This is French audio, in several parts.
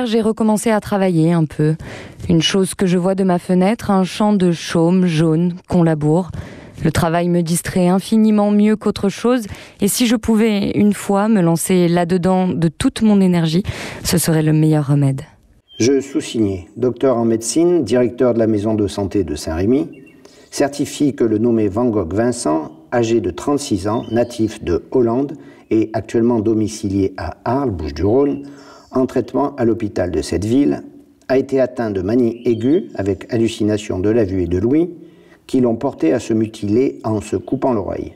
hier, j'ai recommencé à travailler un peu. Une chose que je vois de ma fenêtre, un champ de chaume jaune qu'on laboure. Le travail me distrait infiniment mieux qu'autre chose, et si je pouvais une fois me lancer là-dedans de toute mon énergie, ce serait le meilleur remède. Je sous-signais, docteur en médecine, directeur de la maison de santé de Saint-Rémy, certifie que le nommé Van Gogh Vincent, âgé de 36 ans, natif de Hollande et actuellement domicilié à Arles, Bouches-du-Rhône, en traitement à l'hôpital de cette ville, a été atteint de manie aiguë avec hallucination de la vue et de l'ouïe qui l'ont porté à se mutiler en se coupant l'oreille.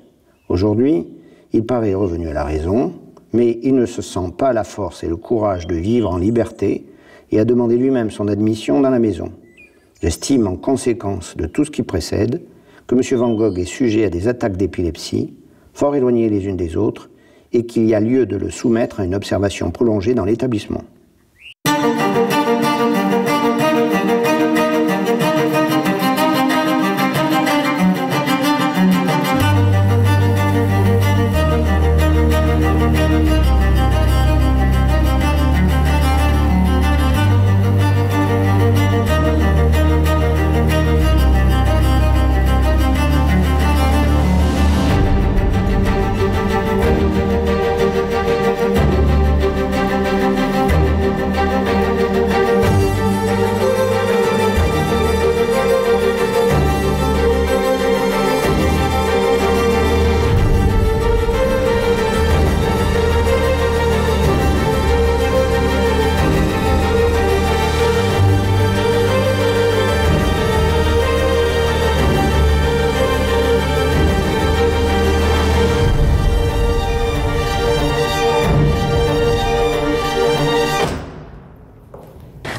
Aujourd'hui, il paraît revenu à la raison, mais il ne se sent pas la force et le courage de vivre en liberté et a demandé lui-même son admission dans la maison. J'estime en conséquence de tout ce qui précède que M. Van Gogh est sujet à des attaques d'épilepsie, fort éloignées les unes des autres, et qu'il y a lieu de le soumettre à une observation prolongée dans l'établissement.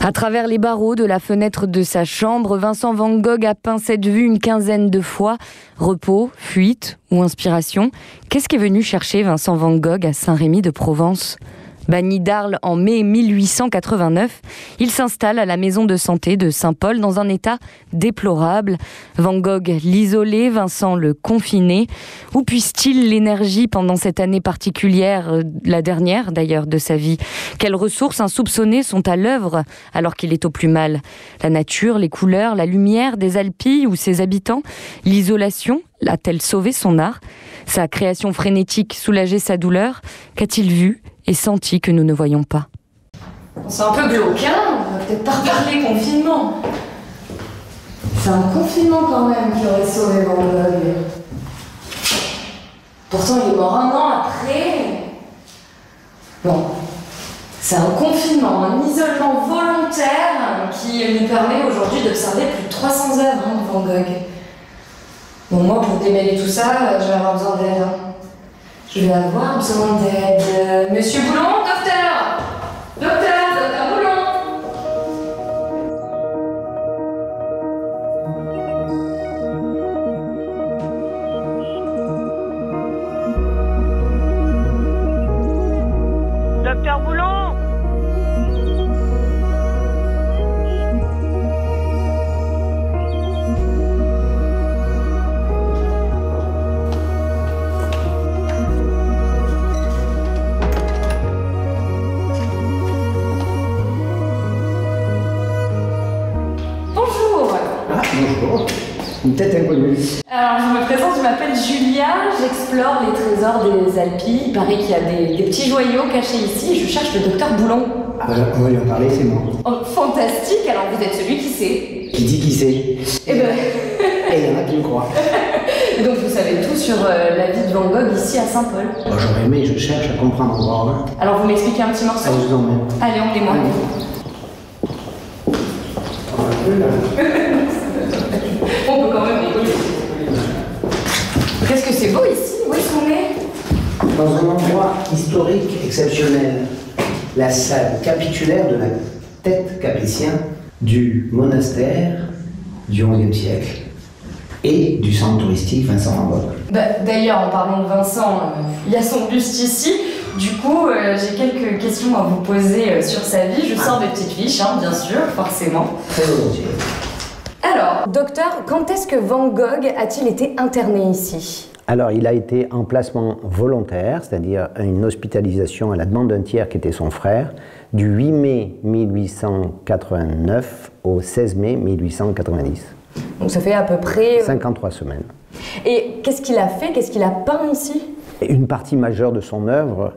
À travers les barreaux de la fenêtre de sa chambre, Vincent Van Gogh a peint cette vue une quinzaine de fois. Repos, fuite ou inspiration. Qu'est-ce qu'est venu chercher Vincent Van Gogh à Saint-Rémy de Provence ? Banni d'Arles en mai 1889, il s'installe à la maison de santé de Saint-Paul dans un état déplorable. Van Gogh l'isolé, Vincent le confiné. Où puise-t-il l'énergie pendant cette année particulière, la dernière d'ailleurs de sa vie ? Quelles ressources insoupçonnées sont à l'œuvre alors qu'il est au plus mal ? La nature, les couleurs, la lumière des Alpilles ou ses habitants ? L'isolation a-t-elle sauvé son art ? Sa création frénétique soulagé sa douleur ? Qu'a-t-il vu et senti que nous ne voyons pas ? C'est un peu glauque, hein ? On va peut-être pas reparler confinement. C'est un confinement quand même qui aurait sauvé Van Gogh. Pourtant, il est mort un an après. Bon, c'est un confinement, un isolement volontaire qui nous permet aujourd'hui d'observer plus de 300 œuvres de Van Gogh. Bon, moi, pour démêler tout ça, je vais avoir besoin d'aide. Je vais avoir besoin d'aide. Monsieur Boulon, docteur Boulon. Docteur Boulon. Bonjour, une tête inconnue. Alors, je me présente, je m'appelle Julia, j'explore les trésors des Alpilles. Il paraît qu'il y a des petits joyaux cachés ici. Je cherche le docteur Boulon. Ah, on va lui en parler, c'est moi. Oh, fantastique, alors vous êtes celui qui sait. Qui dit qui sait? Eh ben... Et il y en a qui me croient. Donc vous savez tout sur la vie de Van Gogh ici à Saint-Paul. Bon, j'aurais aimé, je cherche à comprendre encore. Hein. Alors vous m'expliquez un petit morceau? Allez, je vous emmène. Allez, emmenez-moi. On peut quand même rigoler. Qu'est-ce que c'est beau ici? Où est-ce qu'on est? Dans un endroit historique exceptionnel, la salle capitulaire de la tête capétien du monastère du XIe siècle et du centre touristique Vincent Van Gogh. D'ailleurs, en parlant de Vincent, il y a son buste ici. Du coup, j'ai quelques questions à vous poser sur sa vie. Je sors des petites fiches, hein, bien sûr, forcément. Très volontiers. Alors, docteur, quand est-ce que Van Gogh a-t-il été interné ici? Alors, il a été en placement volontaire, c'est-à-dire une hospitalisation à la demande d'un tiers qui était son frère, du 8 mai 1889 au 16 mai 1890. Donc ça fait à peu près... 53 semaines. Et qu'est-ce qu'il a fait? Qu'est-ce qu'il a peint ici? Une partie majeure de son œuvre,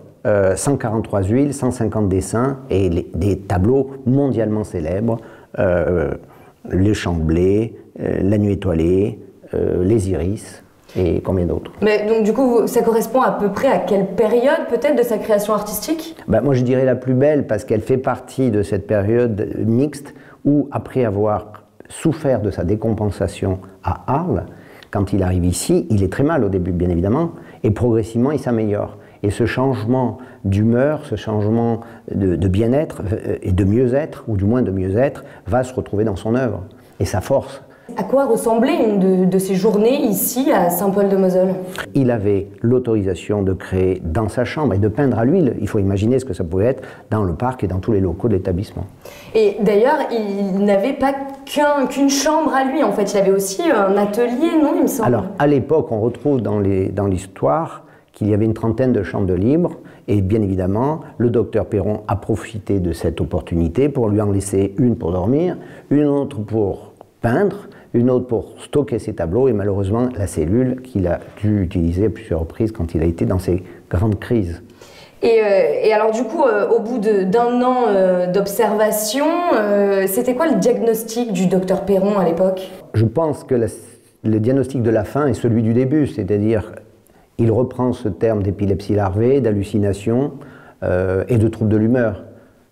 143 huiles, 150 dessins et des tableaux mondialement célèbres, le Champ de blé, La nuit étoilée, les iris et combien d'autres. Mais donc du coup, ça correspond à peu près à quelle période peut-être de sa création artistique? Moi je dirais la plus belle parce qu'elle fait partie de cette période mixte où après avoir souffert de sa décompensation à Arles, quand il arrive ici, il est très mal au début bien évidemment et progressivement il s'améliore. Et ce changement d'humeur, ce changement de bien-être et de mieux-être, ou du moins de mieux-être, va se retrouver dans son œuvre et sa force. À quoi ressemblait une de ces journées ici à Saint-Paul-de-Moselle? Il avait l'autorisation de créer dans sa chambre et de peindre à l'huile. Il faut imaginer ce que ça pouvait être dans le parc et dans tous les locaux de l'établissement. Et d'ailleurs, il n'avait pas qu'une chambre à lui, en fait. Il avait aussi un atelier, non, il me semble? Alors, à l'époque, on retrouve dans l'histoire qu'il y avait une trentaine de chambres libres. Et bien évidemment, le docteur Perron a profité de cette opportunité pour lui en laisser une pour dormir, une autre pour peindre, une autre pour stocker ses tableaux et malheureusement la cellule qu'il a dû utiliser à plusieurs reprises quand il a été dans ses grandes crises. Et alors du coup, au bout d'un an d'observation, c'était quoi le diagnostic du docteur Perron à l'époque? Je pense que le diagnostic de la fin est celui du début, c'est-à-dire il reprend ce terme d'épilepsie larvée, d'hallucination et de troubles de l'humeur,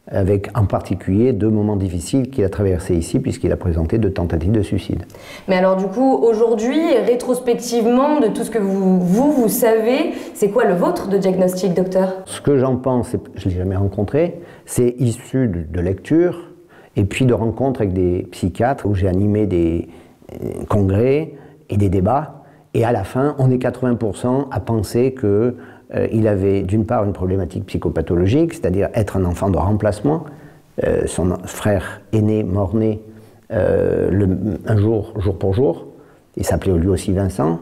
avec en particulier 2 moments difficiles qu'il a traversés ici puisqu'il a présenté 2 tentatives de suicide. Mais alors du coup, aujourd'hui, rétrospectivement, de tout ce que vous savez, c'est quoi le vôtre de diagnostic, docteur? Ce que j'en pense, je ne l'ai jamais rencontré, c'est issu de lecture et puis de rencontres avec des psychiatres où j'ai animé des congrès et des débats. Et à la fin, on est 80% à penser que il avait d'une part une problématique psychopathologique, c'est-à-dire être un enfant de remplacement. Son frère aîné, mort-né, un jour pour jour. Il s'appelait lui aussi Vincent.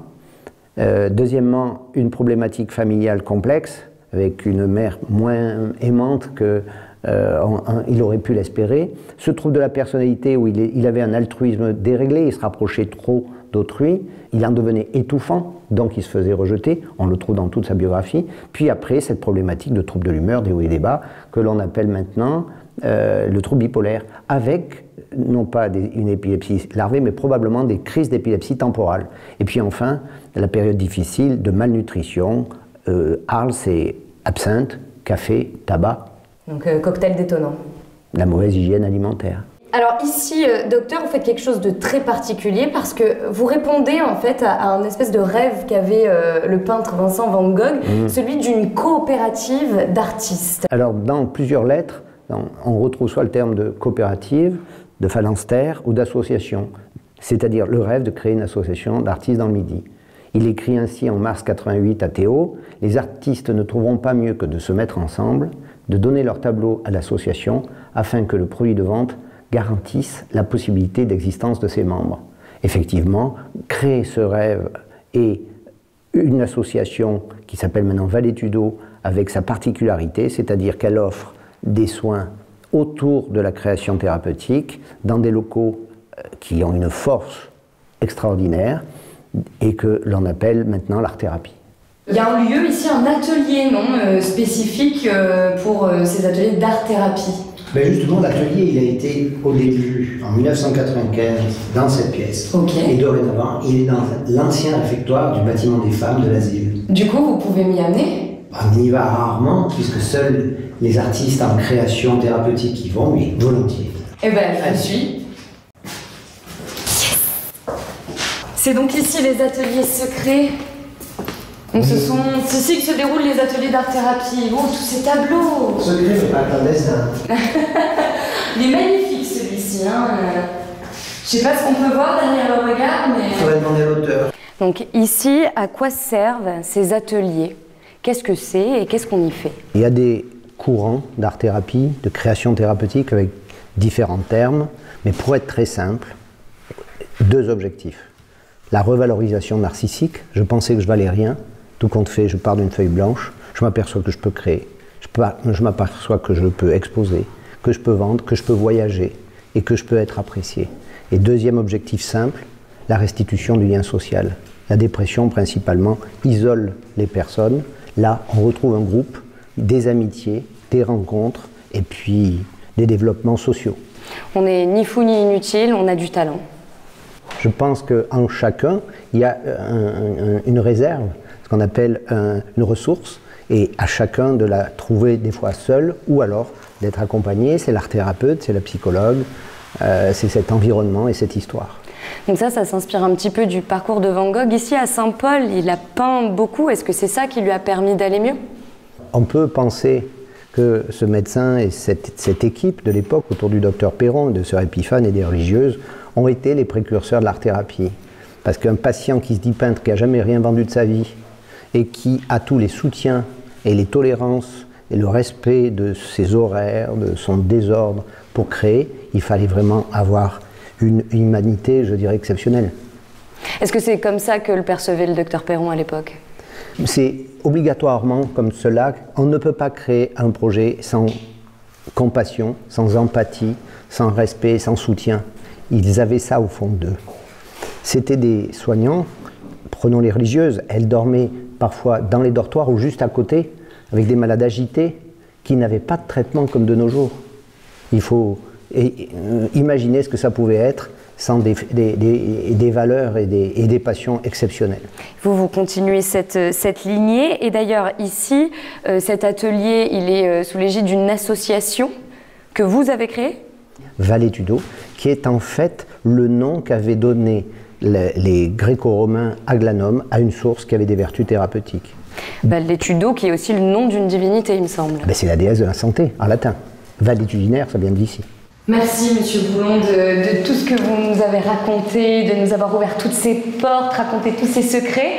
Deuxièmement, une problématique familiale complexe, avec une mère moins aimante qu'il aurait pu l'espérer. Ce trouble de la personnalité où il avait un altruisme déréglé, il se rapprochait trop d'autrui, il en devenait étouffant, donc il se faisait rejeter, on le trouve dans toute sa biographie. Puis après, cette problématique de trouble de l'humeur, des hauts et des bas, que l'on appelle maintenant le trouble bipolaire, avec non pas une épilepsie larvée, mais probablement des crises d'épilepsie temporale. Et puis enfin, la période difficile de malnutrition. Arles, c'est absinthe, café, tabac. Donc cocktail détonnant. La mauvaise hygiène alimentaire. Alors ici, docteur, vous faites quelque chose de très particulier parce que vous répondez en fait à un espèce de rêve qu'avait le peintre Vincent Van Gogh, celui d'une coopérative d'artistes. Alors dans plusieurs lettres, on retrouve soit le terme de coopérative, de phalanstère ou d'association, c'est-à-dire le rêve de créer une association d'artistes dans le Midi. Il écrit ainsi en mars 88 à Théo, « Les artistes ne trouveront pas mieux que de se mettre ensemble, de donner leur tableau à l'association afin que le produit de vente garantissent la possibilité d'existence de ses membres. » Effectivement, créer ce rêve et une association qui s'appelle maintenant Valétudo avec sa particularité, c'est-à-dire qu'elle offre des soins autour de la création thérapeutique dans des locaux qui ont une force extraordinaire et que l'on appelle maintenant l'art-thérapie. Il y a un lieu ici, un atelier non spécifique pour ces ateliers d'art-thérapie. Ben justement, l'atelier, il a été au début, en 1995, dans cette pièce. Okay. Et dorénavant, il est dans l'ancien réfectoire du bâtiment des femmes de l'asile. Du coup, vous pouvez m'y amener? On y va rarement, puisque seuls les artistes en création thérapeutique y vont, mais volontiers. Eh ben, je suis. C'est donc ici les ateliers secrets. Donc c'est ici que se déroulent les ateliers d'art-thérapie. Oh, tous ces tableaux! Secret, mais pas clandestin. Il est magnifique celui-ci. Hein. Je sais pas ce qu'on peut voir derrière le regard, mais... Il faudrait demander à l'auteur. Donc ici, à quoi servent ces ateliers? Qu'est-ce que c'est et qu'est-ce qu'on y fait? Il y a des courants d'art-thérapie, de création thérapeutique avec différents termes, mais pour être très simple, 2 objectifs. la revalorisation narcissique. Je pensais que je valais rien. Tout compte fait, je pars d'une feuille blanche. Je m'aperçois que je peux créer. Je m'aperçois que je peux exposer, que je peux vendre, que je peux voyager et que je peux être apprécié. Et deuxième objectif simple, la restitution du lien social. La dépression, principalement, isole les personnes. Là, on retrouve un groupe, des amitiés, des rencontres et puis des développements sociaux. On n'est ni fou ni inutile, on a du talent. Je pense qu'en chacun, il y a une réserve, ce qu'on appelle une ressource, et à chacun de la trouver des fois seul, ou alors d'être accompagné. C'est l'art thérapeute, c'est la psychologue, c'est cet environnement et cette histoire. Donc ça s'inspire un petit peu du parcours de Van Gogh. Ici à Saint-Paul, il a peint beaucoup. Est-ce que c'est ça qui lui a permis d'aller mieux? On peut penser que ce médecin et cette équipe de l'époque autour du docteur Perron, de sœur Épiphane et des religieuses ont été les précurseurs de l'art-thérapie. Parce qu'un patient qui se dit peintre, qui n'a jamais rien vendu de sa vie et qui a tous les soutiens et les tolérances et le respect de ses horaires, de son désordre pour créer, il fallait vraiment avoir une humanité, je dirais, exceptionnelle. Est-ce que c'est comme ça que le percevait le docteur Perron à l'époque? C'est obligatoirement comme cela. On ne peut pas créer un projet sans compassion, sans empathie, sans respect, sans soutien. Ils avaient ça au fond d'eux. C'étaient des soignants, prenons les religieuses, elles dormaient parfois dans les dortoirs ou juste à côté, avec des malades agités qui n'avaient pas de traitement comme de nos jours. Il faut imaginer ce que ça pouvait être sans des valeurs et des passions exceptionnelles. Vous continuez cette lignée, et d'ailleurs ici, cet atelier, il est sous l'égide d'une association que vous avez créée? Valétudo, qui est en fait le nom qu'avaient donné les Gréco-Romains Aglanum à une source qui avait des vertus thérapeutiques. Valétudo, qui est aussi le nom d'une divinité, il me semble. C'est la déesse de la santé, en latin. Valétudinaire, ça vient d'ici. Merci Monsieur Boulon de tout ce que vous nous avez raconté, de nous avoir ouvert toutes ces portes, raconté tous ces secrets.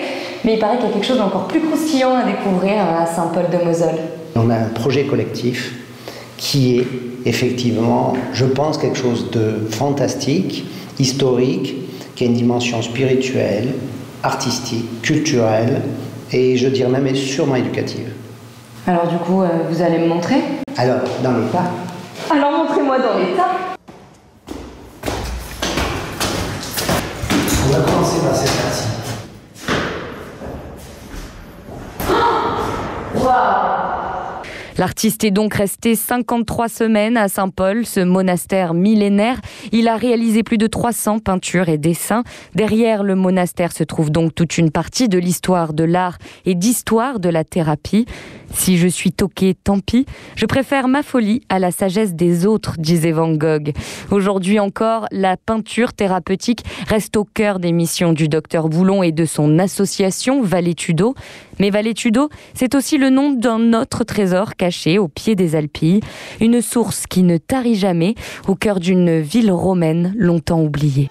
Mais il paraît qu'il y a quelque chose d'encore plus croustillant à découvrir à Saint-Paul-de-Moselle. On a un projet collectif qui est effectivement, je pense, quelque chose de fantastique, historique, qui a une dimension spirituelle, artistique, culturelle et je dirais même sûrement éducative. Alors du coup, vous allez me montrer? Alors, dans l'état. Alors montrez-moi dans l'état. On va commencer par cette partie. L'artiste est donc resté 53 semaines à Saint-Paul, ce monastère millénaire. Il a réalisé plus de 300 peintures et dessins. Derrière le monastère se trouve donc toute une partie de l'histoire de l'art et d'histoire de la thérapie. Si je suis toqué, tant pis. Je préfère ma folie à la sagesse des autres, disait Van Gogh. Aujourd'hui encore, la peinture thérapeutique reste au cœur des missions du docteur Boulon et de son association Valétudo. Mais Valétudo, c'est aussi le nom d'un autre trésor caché au pied des Alpilles. Une source qui ne tarit jamais au cœur d'une ville romaine longtemps oubliée.